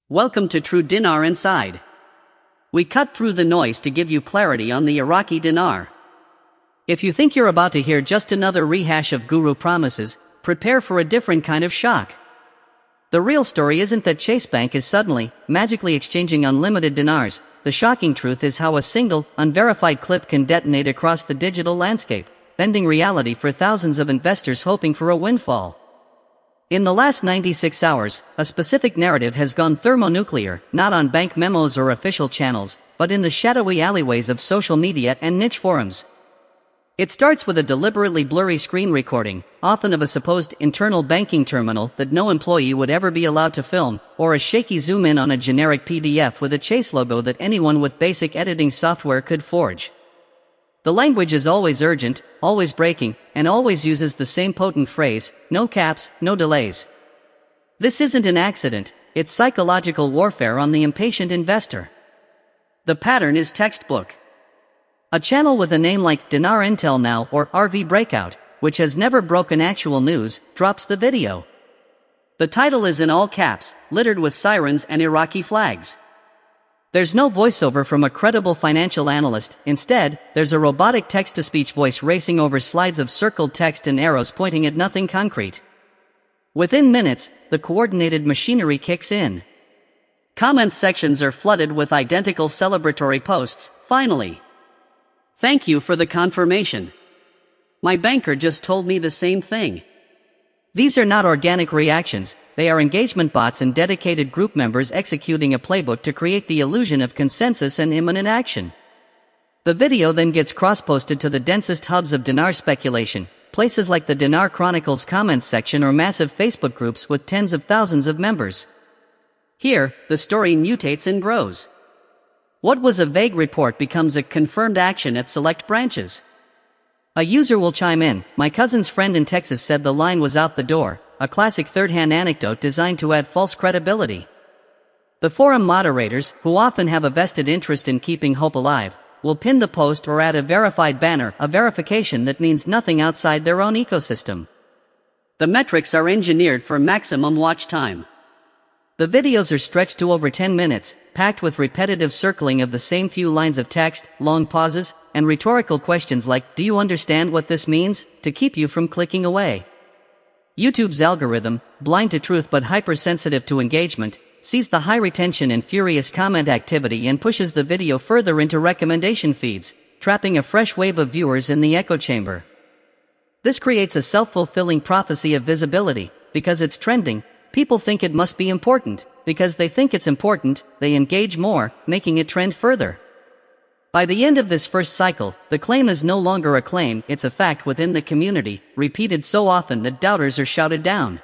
Welcome to True Dinar Inside. We cut through the noise to give you clarity on the Iraqi dinar. If you think you're about to hear just another rehash of guru promises, prepare for a different kind of shock. The real story isn't that Chase Bank is suddenly, magically exchanging unlimited dinars. The shocking truth is how a single, unverified clip can detonate across the digital landscape, bending reality for thousands of investors hoping for a windfall. In the last 96 hours, a specific narrative has gone thermonuclear, not on bank memos or official channels, but in the shadowy alleyways of social media and niche forums. It starts with a deliberately blurry screen recording, often of a supposed internal banking terminal that no employee would ever be allowed to film, or a shaky zoom-in on a generic PDF with a Chase logo that anyone with basic editing software could forge. The language is always urgent, always breaking, and always uses the same potent phrase, no caps, no delays. This isn't an accident, it's psychological warfare on the impatient investor. The pattern is textbook. A channel with a name like Dinar Intel Now or RV Breakout, which has never broken actual news, drops the video. The title is in all caps, littered with sirens and Iraqi flags. There's no voiceover from a credible financial analyst. Instead, there's a robotic text-to-speech voice racing over slides of circled text and arrows pointing at nothing concrete. Within minutes, the coordinated machinery kicks in. Comment sections are flooded with identical celebratory posts. Finally. Thank you for the confirmation. My banker just told me the same thing. These are not organic reactions, they are engagement bots and dedicated group members executing a playbook to create the illusion of consensus and imminent action. The video then gets cross-posted to the densest hubs of dinar speculation, places like the Dinar Chronicles comments section or massive Facebook groups with tens of thousands of members. Here, the story mutates and grows. What was a vague report becomes a confirmed action at select branches. A user will chime in, "My cousin's friend in Texas said the line was out the door," a classic third-hand anecdote designed to add false credibility. The forum moderators, who often have a vested interest in keeping hope alive, will pin the post or add a verified banner, a verification that means nothing outside their own ecosystem. The metrics are engineered for maximum watch time. The videos are stretched to over 10 minutes, packed with repetitive circling of the same few lines of text, long pauses, and rhetorical questions like, "Do you understand what this means?" to keep you from clicking away. YouTube's algorithm, blind to truth but hypersensitive to engagement, sees the high retention and furious comment activity and pushes the video further into recommendation feeds, trapping a fresh wave of viewers in the echo chamber. This creates a self-fulfilling prophecy of visibility. Because it's trending, people think it must be important. Because they think it's important, they engage more, making it trend further. By the end of this first cycle, the claim is no longer a claim, it's a fact within the community, repeated so often that doubters are shouted down.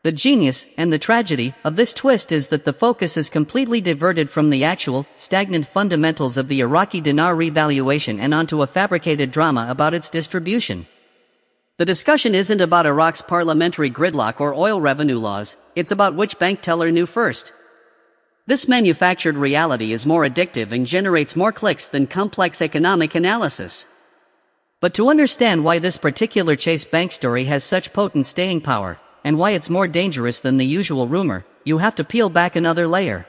The genius, and the tragedy, of this twist is that the focus is completely diverted from the actual, stagnant fundamentals of the Iraqi dinar revaluation and onto a fabricated drama about its distribution. The discussion isn't about Iraq's parliamentary gridlock or oil revenue laws, it's about which bank teller knew first. This manufactured reality is more addictive and generates more clicks than complex economic analysis. But to understand why this particular Chase Bank story has such potent staying power, and why it's more dangerous than the usual rumor, you have to peel back another layer.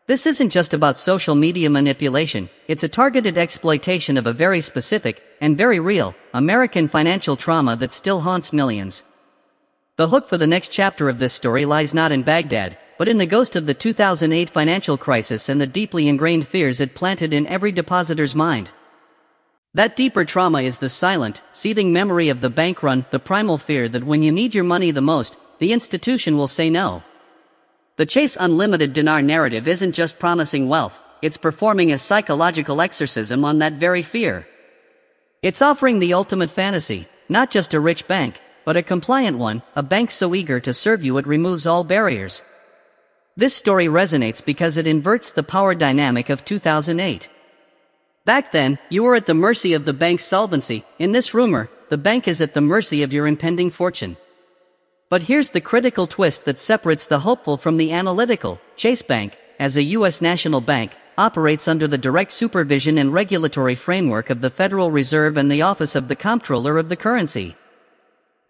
This isn't just about social media manipulation, it's a targeted exploitation of a very specific, and very real, American financial trauma that still haunts millions. The hook for the next chapter of this story lies not in Baghdad, but in the ghost of the 2008 financial crisis and the deeply ingrained fears it planted in every depositor's mind. That deeper trauma is the silent, seething memory of the bank run, the primal fear that when you need your money the most, the institution will say no. The Chase Unlimited Dinar narrative isn't just promising wealth, it's performing a psychological exorcism on that very fear. It's offering the ultimate fantasy, not just a rich bank, but a compliant one, a bank so eager to serve you it removes all barriers. This story resonates because it inverts the power dynamic of 2008. Back then, you were at the mercy of the bank's solvency. In this rumor, the bank is at the mercy of your impending fortune. But here's the critical twist that separates the hopeful from the analytical. Chase Bank, as a U.S. national bank, operates under the direct supervision and regulatory framework of the Federal Reserve and the Office of the Comptroller of the Currency.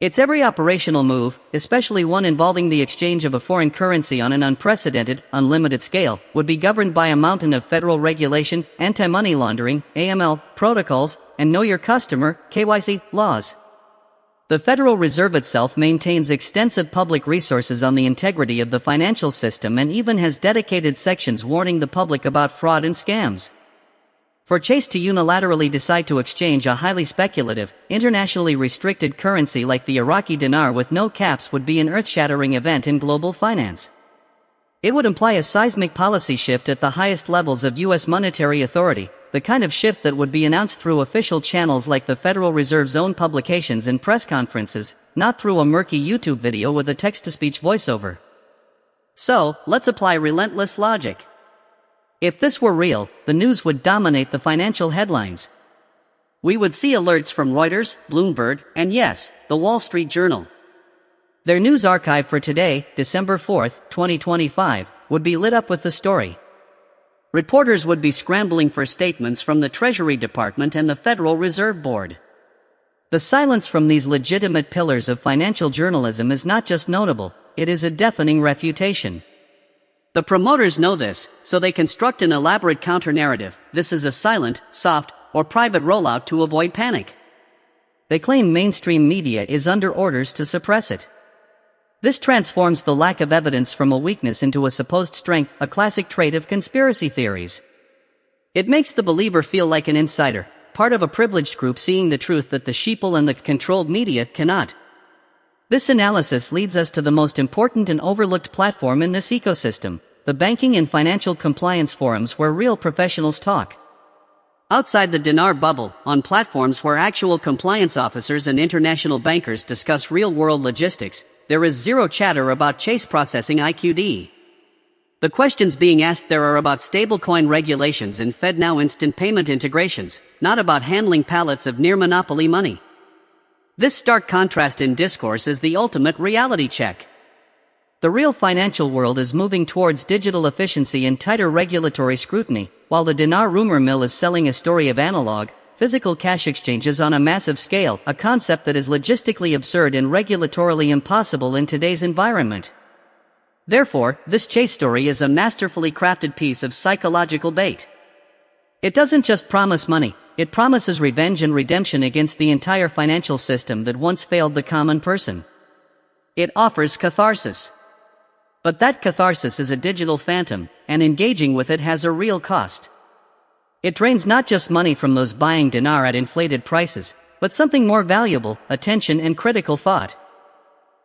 Its every operational move, especially one involving the exchange of a foreign currency on an unprecedented, unlimited scale, would be governed by a mountain of federal regulation, anti-money laundering, AML, protocols, and Know Your Customer, KYC, laws. The Federal Reserve itself maintains extensive public resources on the integrity of the financial system and even has dedicated sections warning the public about fraud and scams. For Chase to unilaterally decide to exchange a highly speculative, internationally restricted currency like the Iraqi dinar with no caps would be an earth-shattering event in global finance. It would imply a seismic policy shift at the highest levels of U.S. monetary authority, the kind of shift that would be announced through official channels like the Federal Reserve's own publications and press conferences, not through a murky YouTube video with a text-to-speech voiceover. So, let's apply relentless logic. If this were real, the news would dominate the financial headlines. We would see alerts from Reuters, Bloomberg, and yes, the Wall Street Journal. Their news archive for today, December 4, 2025, would be lit up with the story. Reporters would be scrambling for statements from the Treasury Department and the Federal Reserve Board. The silence from these legitimate pillars of financial journalism is not just notable, it is a deafening refutation. The promoters know this, so they construct an elaborate counter-narrative. This is a silent, soft, or private rollout to avoid panic. They claim mainstream media is under orders to suppress it. This transforms the lack of evidence from a weakness into a supposed strength, a classic trait of conspiracy theories. It makes the believer feel like an insider, part of a privileged group seeing the truth that the sheeple and the controlled media cannot. This analysis leads us to the most important and overlooked platform in this ecosystem, the banking and financial compliance forums where real professionals talk. Outside the dinar bubble, on platforms where actual compliance officers and international bankers discuss real-world logistics, there is zero chatter about Chase processing IQD. The questions being asked there are about stablecoin regulations and FedNow instant payment integrations, not about handling pallets of near-monopoly money. This stark contrast in discourse is the ultimate reality check. The real financial world is moving towards digital efficiency and tighter regulatory scrutiny, while the dinar rumor mill is selling a story of analog, physical cash exchanges on a massive scale, a concept that is logistically absurd and regulatorily impossible in today's environment. Therefore, this Chase story is a masterfully crafted piece of psychological bait. It doesn't just promise money, it promises revenge and redemption against the entire financial system that once failed the common person. It offers catharsis. But that catharsis is a digital phantom, and engaging with it has a real cost. It drains not just money from those buying dinar at inflated prices, but something more valuable, attention and critical thought.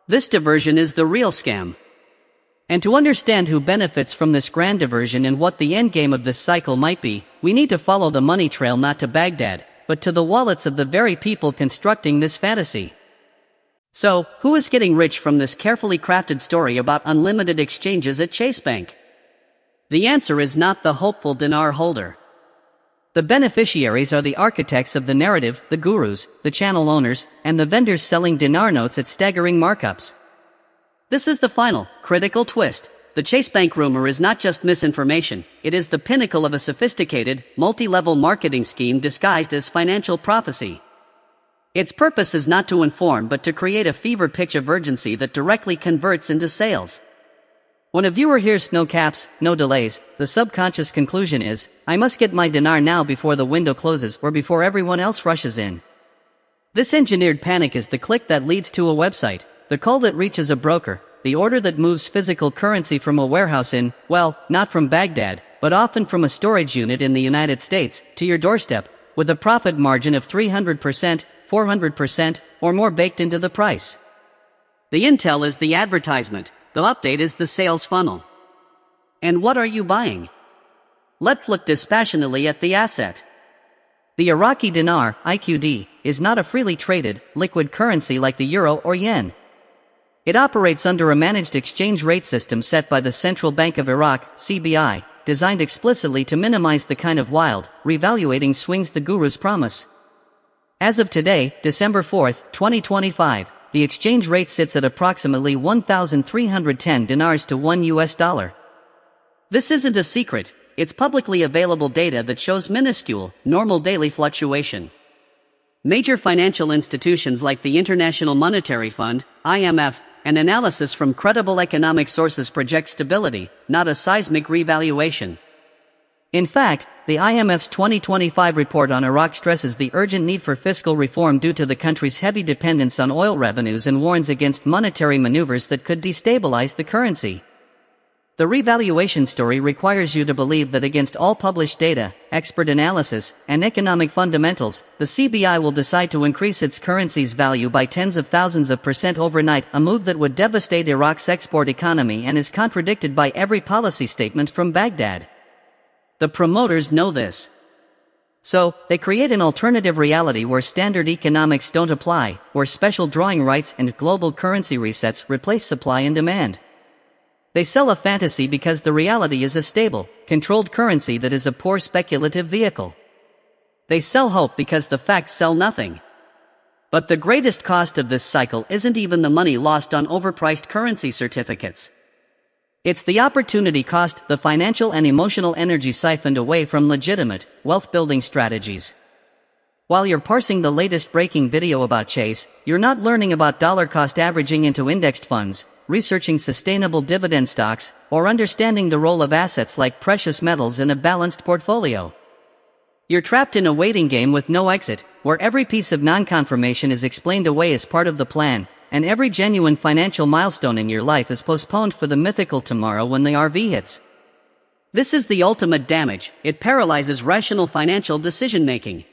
This diversion is the real scam. And to understand who benefits from this grand diversion and what the endgame of this cycle might be, we need to follow the money trail not to Baghdad, but to the wallets of the very people constructing this fantasy. So, who is getting rich from this carefully crafted story about unlimited exchanges at Chase Bank? The answer is not the hopeful dinar holder. The beneficiaries are the architects of the narrative, the gurus, the channel owners, and the vendors selling dinar notes at staggering markups. This is the final, critical twist. The Chase Bank rumor is not just misinformation, it is the pinnacle of a sophisticated, multi-level marketing scheme disguised as financial prophecy. Its purpose is not to inform but to create a fever pitch of urgency that directly converts into sales. When a viewer hears no caps, no delays, the subconscious conclusion is, I must get my dinar now before the window closes or before everyone else rushes in. This engineered panic is the click that leads to a website, the call that reaches a broker, the order that moves physical currency from a warehouse in, well, not from Baghdad, but often from a storage unit in the United States, to your doorstep, with a profit margin of 300%, 400%, or more baked into the price. The intel is the advertisement, the update is the sales funnel. And what are you buying? Let's look dispassionately at the asset. The Iraqi dinar, IQD, is not a freely traded, liquid currency like the euro or yen. It operates under a managed exchange rate system set by the Central Bank of Iraq, CBI, designed explicitly to minimize the kind of wild, revaluating swings the gurus promise. As of today, December 4, 2025, the exchange rate sits at approximately 1,310 dinars to $1. This isn't a secret, it's publicly available data that shows minuscule, normal daily fluctuation. Major financial institutions like the International Monetary Fund, IMF, and analysis from credible economic sources project stability, not a seismic revaluation. In fact, the IMF's 2025 report on Iraq stresses the urgent need for fiscal reform due to the country's heavy dependence on oil revenues and warns against monetary maneuvers that could destabilize the currency. The revaluation story requires you to believe that against all published data, expert analysis, and economic fundamentals, the CBI will decide to increase its currency's value by tens of thousands of % overnight, a move that would devastate Iraq's export economy and is contradicted by every policy statement from Baghdad. The promoters know this. So, they create an alternative reality where standard economics don't apply, where special drawing rights and global currency resets replace supply and demand. They sell a fantasy because the reality is a stable, controlled currency that is a poor speculative vehicle. They sell hope because the facts sell nothing. But the greatest cost of this cycle isn't even the money lost on overpriced currency certificates. It's the opportunity cost, the financial and emotional energy siphoned away from legitimate, wealth-building strategies. While you're parsing the latest breaking video about Chase, you're not learning about dollar cost averaging into indexed funds, researching sustainable dividend stocks, or understanding the role of assets like precious metals in a balanced portfolio. You're trapped in a waiting game with no exit, where every piece of non-confirmation is explained away as part of the plan, and every genuine financial milestone in your life is postponed for the mythical tomorrow when the RV hits. This is the ultimate damage. It paralyzes rational financial decision-making.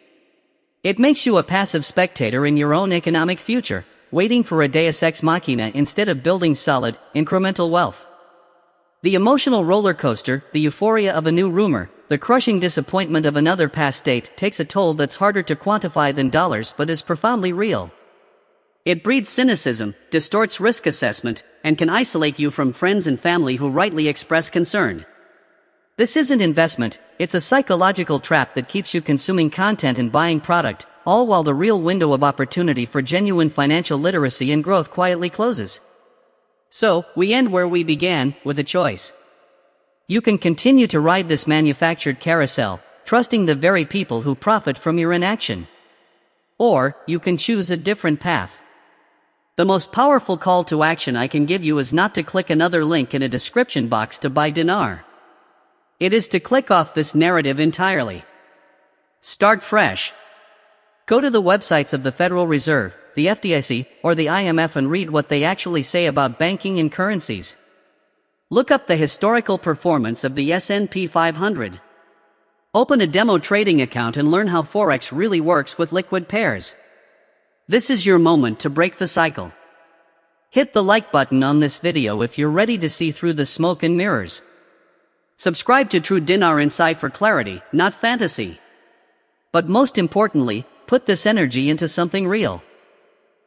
It makes you a passive spectator in your own economic future, waiting for a deus ex machina instead of building solid, incremental wealth. The emotional roller coaster, the euphoria of a new rumor, the crushing disappointment of another past date takes a toll that's harder to quantify than dollars but is profoundly real. It breeds cynicism, distorts risk assessment, and can isolate you from friends and family who rightly express concern. This isn't investment, it's a psychological trap that keeps you consuming content and buying product, all while the real window of opportunity for genuine financial literacy and growth quietly closes. So, we end where we began, with a choice. You can continue to ride this manufactured carousel, trusting the very people who profit from your inaction. Or, you can choose a different path. The most powerful call to action I can give you is not to click another link in a description box to buy Dinar. It is to click off this narrative entirely. Start fresh. Go to the websites of the Federal Reserve, the FDIC, or the IMF and read what they actually say about banking and currencies. Look up the historical performance of the S&P 500. Open a demo trading account and learn how Forex really works with liquid pairs. This is your moment to break the cycle. Hit the like button on this video if you're ready to see through the smoke and mirrors. Subscribe to True Dinar Insight for clarity, not fantasy. But most importantly, put this energy into something real.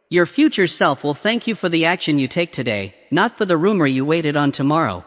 Your future self will thank you for the action you take today, not for the rumor you waited on tomorrow.